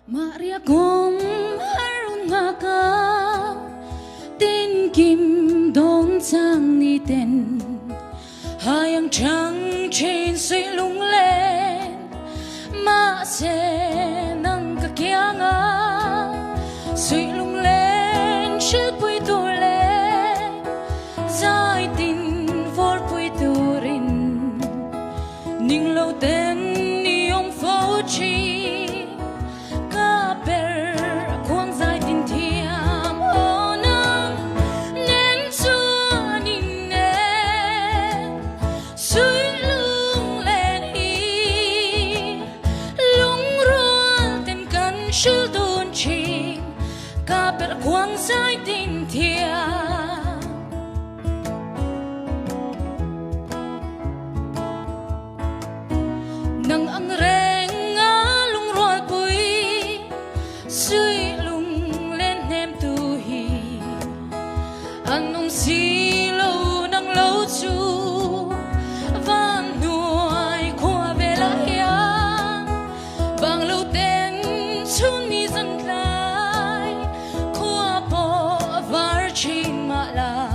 Maria gom harun ngaka tin kim don chang ni ten hayang trăng trên suy lung lên mà sẽ nâng cả kia ngã suy lung lên chiếc bụi tu lên dài tin vội bụi tu rin nhưng lâu tên ni ông phố chi chữ tôn trình cả bể quang giải tình thiên nâng ăn rèn ngã lung rồi bụi suy lung lên em tu hi ăn nông xí lâu nâng lâu chu van nuôi qua về lại bằng lâu tên chúng mi dần lại qua bỏ var trình mà là